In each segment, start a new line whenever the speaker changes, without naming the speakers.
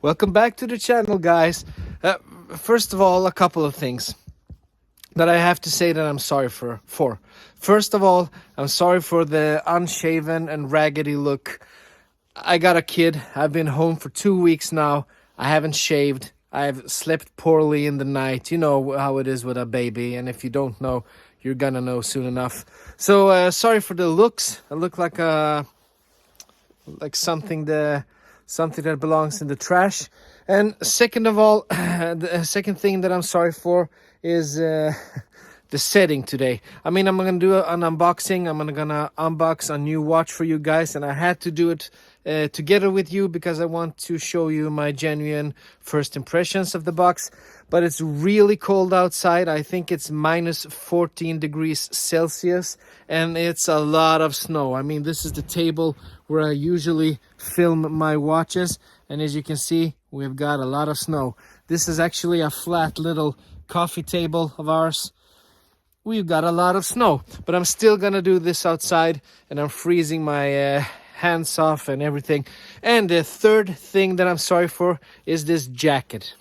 Welcome back to the channel, guys. First of all, a couple of things that I have to say that I'm sorry for. First of all, I'm sorry for the unshaven and raggedy look. I got a kid. I've been home for 2 weeks now. I haven't shaved. I've slept poorly in the night. You know how it is with a baby, and if you don't know, you're gonna know soon enough. So sorry for the looks. I look like something that belongs in the trash. And second of all, the second thing that I'm sorry for is the setting today. I mean, I'm gonna do an unboxing. I'm gonna unbox a new watch for you guys, and I had to do it together with you because I want to show you my genuine first impressions of the box. But it's really cold outside. I think it's minus 14 degrees Celsius, and it's a lot of snow. I mean, this is the table where I usually film my watches, and as you can see, we've got a lot of snow. This is actually a flat little coffee table of ours. We've got a lot of snow, but I'm still gonna do this outside, and I'm freezing my hands off and everything. And the third thing that I'm sorry for is this jacket.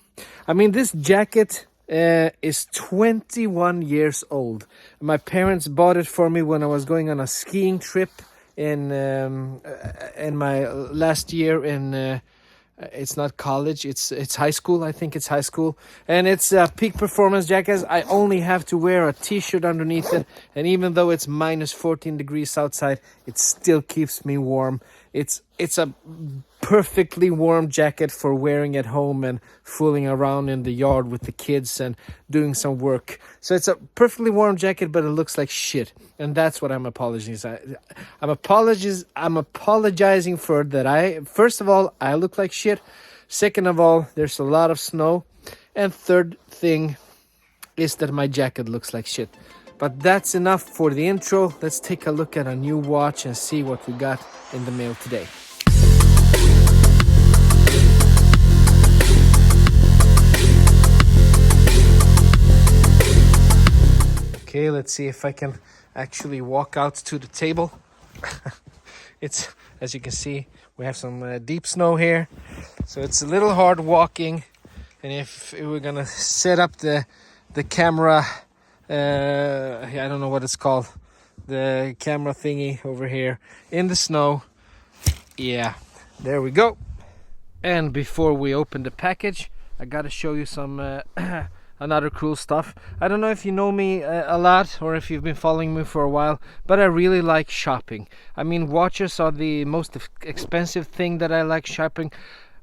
I mean, this jacket is 21 years old. My parents bought it for me when I was going on a skiing trip in my last year in it's not college, it's high school. I think it's high school, and it's a peak performance jacket. I only have to wear a t-shirt underneath it, and even though it's minus 14 degrees outside, it still keeps me warm. It's a perfectly warm jacket for wearing at home and fooling around in the yard with the kids and doing some work. So it's a perfectly warm jacket, but it looks like shit, and that's what I'm apologizing. I'm apologizing for that. First of all, I look like shit. Second of all, there's a lot of snow, and third thing is that my jacket looks like shit. But that's enough for the intro. Let's take a look at a new watch and see what we got in the mail today. Okay, let's see if I can actually walk out to the table. It's, as you can see, we have some deep snow here, so it's a little hard walking. And if we're gonna set up the camera, I don't know what it's called, the camera thingy over here in the snow. Yeah, there we go. And before we open the package, I gotta show you some another cool stuff. I don't know if you know me a lot or if you've been following me for a while, but I really like shopping. I mean, watches are the most expensive thing that I like shopping,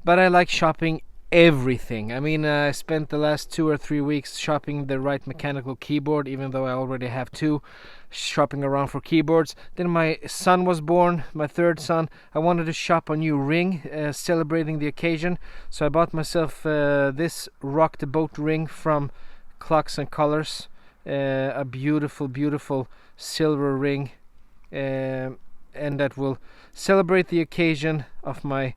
but I like shopping everything. I mean, I spent the last 2 or 3 weeks shopping the right mechanical keyboard, even though I already have 2, shopping around for keyboards. Then my son was born, my third son. I wanted to shop a new ring, celebrating the occasion, so I bought myself this Rock the Boat ring from Clocks and Colors, a beautiful silver ring, and that will celebrate the occasion of my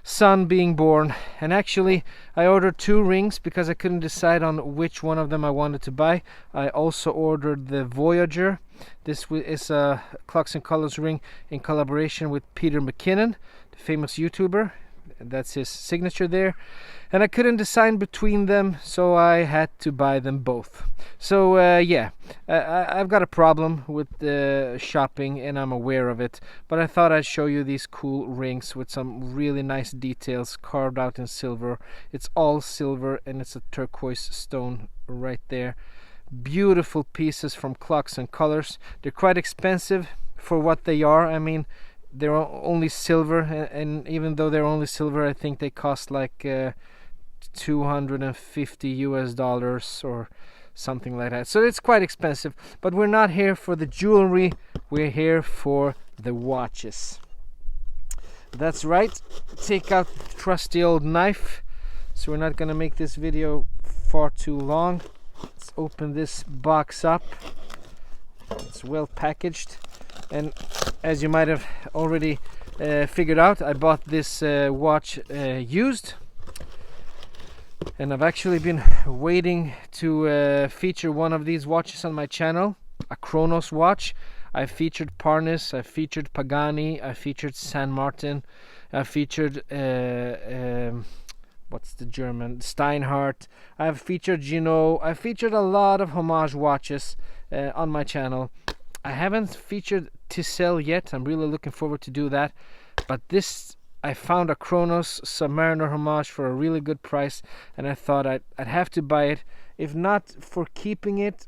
son being born. And actually, I ordered 2 rings because I couldn't decide on which one of them I wanted to buy. I also ordered the Voyager. This is a Clocks and Colors ring in collaboration with Peter McKinnon, the famous YouTuber. That's his signature there. And I couldn't decide between them, so I had to buy them both. So yeah, I've got a problem with shopping, and I'm aware of it. But I thought I'd show you these cool rings with some really nice details carved out in silver. It's all silver, and it's a turquoise stone right there. Beautiful pieces from Clocks and Colors. They're quite expensive for what they are. I mean, they're only silver, and even though they're only silver, I think they cost like $250 or something like that. So it's quite expensive, but we're not here for the jewelry, we're here for the watches. That's right, take out the trusty old knife. So we're not gonna make this video far too long. Let's open this box up. It's well packaged, and as you might have already figured out, I bought this watch used, and I've actually been waiting to feature one of these watches on my channel, a Cronos watch. I featured Parnis, I featured Pagani, I featured San Martin, I featured what's the German, Steinhardt. I've featured I featured a lot of Homage watches on my channel. I haven't featured Tissel yet. I'm really looking forward to do that. But this, I found a Cronos Submariner Homage for a really good price, and I thought I'd have to buy it. If not for keeping it,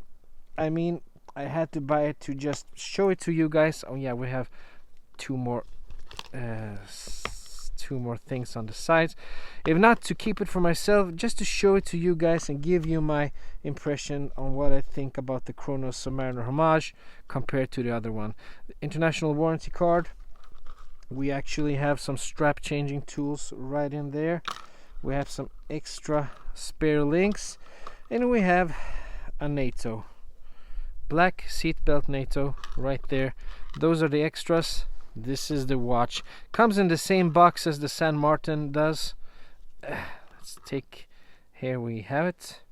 I mean, I had to buy it to just show it to you guys. Oh yeah, we have two more things on the sides. If not to keep it for myself, just to show it to you guys and give you my impression on what I think about the Cronos Submariner Homage compared to the other one. The international warranty card. We actually have some strap changing tools right in there. We have some extra spare links, and we have a NATO, black seatbelt NATO right there. Those are the extras. This is the watch. Comes in the same box as the San Martin does. Let's take, here we have it.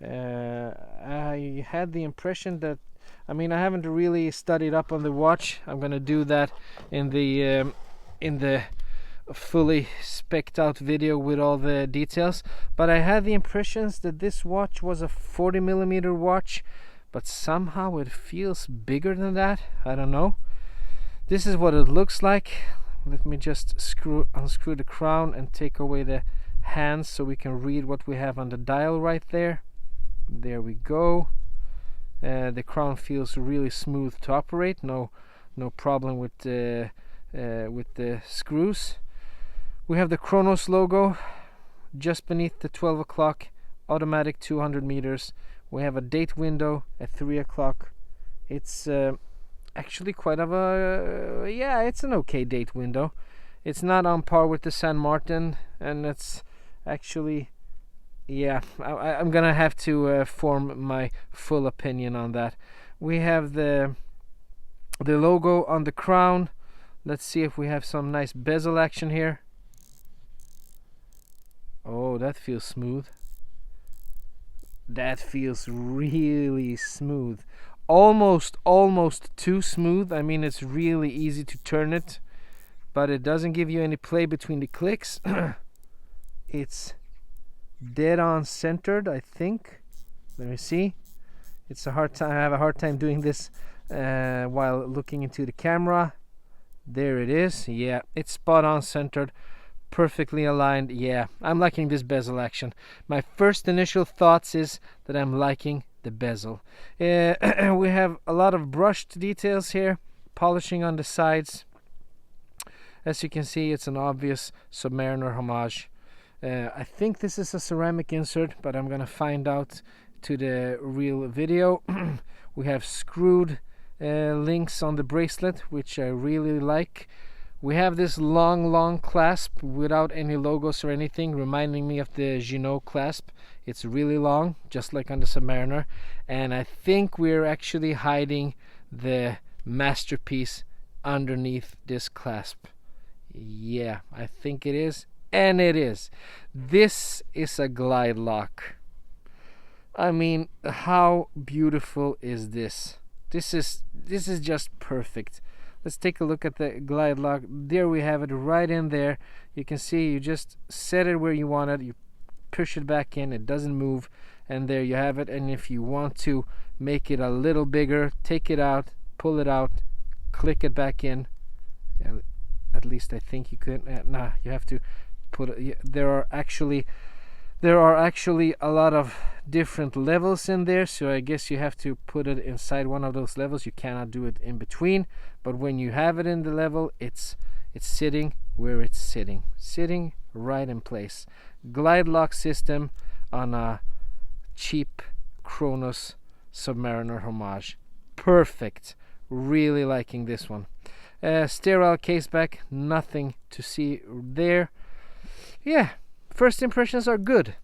I had the impression that, I mean, I haven't really studied up on the watch. I'm gonna do that in the fully spec'd out video with all the details. But I had the impressions that this watch was a 40mm watch, but somehow it feels bigger than that. I don't know. This is what it looks like. Let me just unscrew the crown and take away the hands so we can read what we have on the dial right there. There we go. The crown feels really smooth to operate. No problem with the screws. We have the Cronos logo just beneath the 12 o'clock, automatic 200 meters. We have a date window at 3 o'clock. It's actually quite of a, yeah, it's an okay date window. It's not on par with the San Martin, and it's actually, yeah, I'm gonna have to form my full opinion on that. We have the logo on the crown. Let's see if we have some nice bezel action here. Oh, that feels smooth. That feels really smooth. Almost too smooth. I mean, it's really easy to turn it, but it doesn't give you any play between the clicks. It's dead on centered, I think. Let me see. It's a hard time. I have a hard time doing this while looking into the camera. There it is. Yeah, it's spot on centered, perfectly aligned. Yeah, I'm liking this bezel action. My first initial thoughts is that I'm liking the bezel. We have a lot of brushed details here, polishing on the sides. As you can see, it's an obvious Submariner Homage. I think this is a ceramic insert, but I'm gonna find out to the real video. We have screwed links on the bracelet, which I really like. We have this long clasp without any logos or anything, reminding me of the Gino clasp. It's really long, just like on the Submariner, and I think we're actually hiding the masterpiece underneath this clasp. Yeah, I think it is, and it is. This is a glide lock. I mean, how beautiful is this? This is just perfect. Let's take a look at the glide lock. There we have it right in there. You can see you just set it where you want it. You push it back in. It doesn't move. And there you have it. And if you want to make it a little bigger, take it out, pull it out, click it back in. At least I think you could. Nah, you have to put it. There are actually a lot of different levels in there, so I guess you have to put it inside one of those levels. You cannot do it in between, but when you have it in the level, it's sitting where it's sitting right in place. Glide lock system on a cheap Cronos Submariner Homage. Perfect. Really liking this one. Sterile case back, nothing to see there. Yeah, first impressions are good.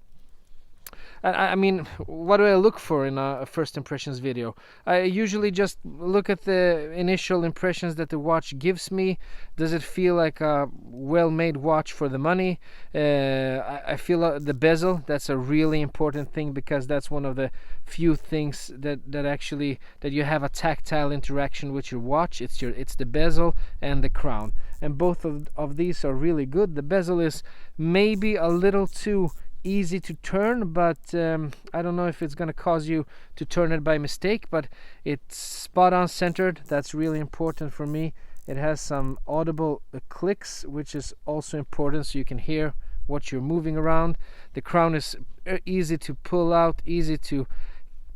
I mean, what do I look for in a first impressions video? I usually just look at the initial impressions that the watch gives me. Does it feel like a well-made watch for the money? I feel the bezel, that's a really important thing, because that's one of the few things that you have a tactile interaction with your watch. It's the bezel and the crown, and both of these are really good. The bezel is maybe a little too easy to turn, but I don't know if it's going to cause you to turn it by mistake, but it's spot on centered. That's really important for me. It has some audible clicks, which is also important, so you can hear what you're moving around. The crown is easy to pull out, easy to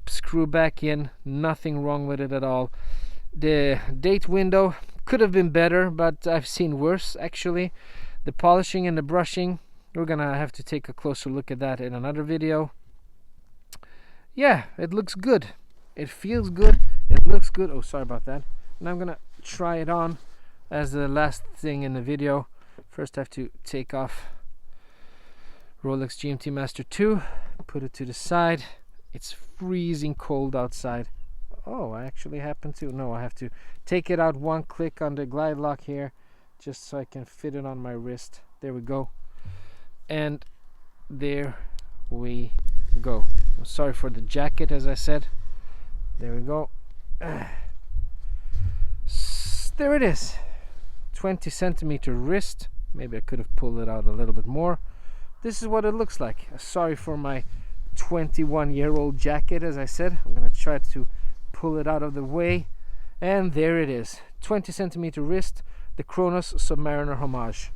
screw back in, nothing wrong with it at all. The date window could have been better, but I've seen worse actually. The polishing and the brushing, we're gonna have to take a closer look at that in another video. Yeah, it looks good. It feels good. It looks good. Oh, sorry about that. And I'm gonna try it on as the last thing in the video. First, I have to take off Rolex GMT Master 2, put it to the side. It's freezing cold outside. Oh, I actually happen to. No, I have to take it out one click on the glide lock here, just so I can fit it on my wrist. There we go. And there we go. I'm sorry for the jacket, as I said. There we go. There it is. 20 centimeter wrist. Maybe I could have pulled it out a little bit more. This is what it looks like. Sorry for my 21-year-old jacket, as I said. I'm gonna try to pull it out of the way. And there it is. 20 centimeter wrist. The Cronos Submariner Homage.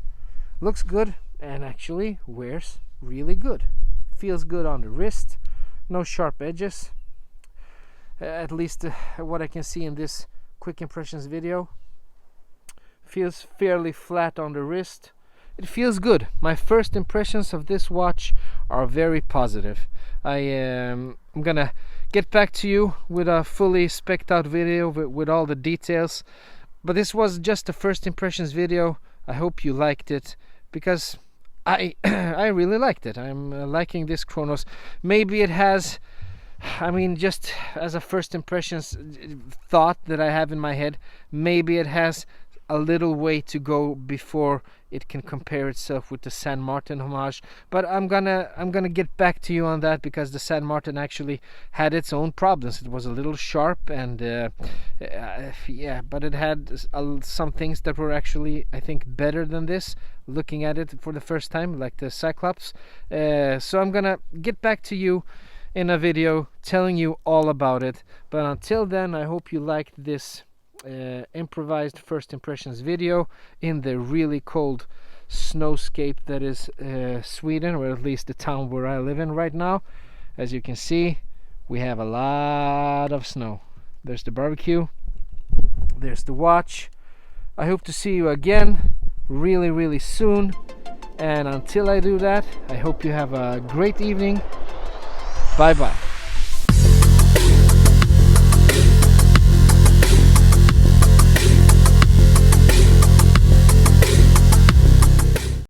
Looks good, and actually wears really good. Feels good on the wrist. No sharp edges. At least what I can see in this quick impressions video. Feels fairly flat on the wrist. It feels good. My first impressions of this watch are very positive. I'm gonna get back to you with a fully spec'd out video with all the details. But this was just the first impressions video. I hope you liked it, because I really liked it. I'm liking this Cronos. Maybe it has, I mean, just as a first impressions thought that I have in my head, maybe it has a little way to go before it can compare itself with the San Martin Homage. But I'm gonna get back to you on that, because the San Martin actually had its own problems. It was a little sharp, and yeah, but it had some things that were actually, I think, better than this, looking at it for the first time, like the Cyclops. So I'm gonna get back to you in a video telling you all about it. But until then, I hope you liked this improvised first impressions video in the really cold snowscape that is Sweden, or at least the town where I live in right now. As you can see, we have a lot of snow. There's the barbecue, there's the watch. I hope to see you again really soon, and until I do that, I hope you have a great evening. Bye bye.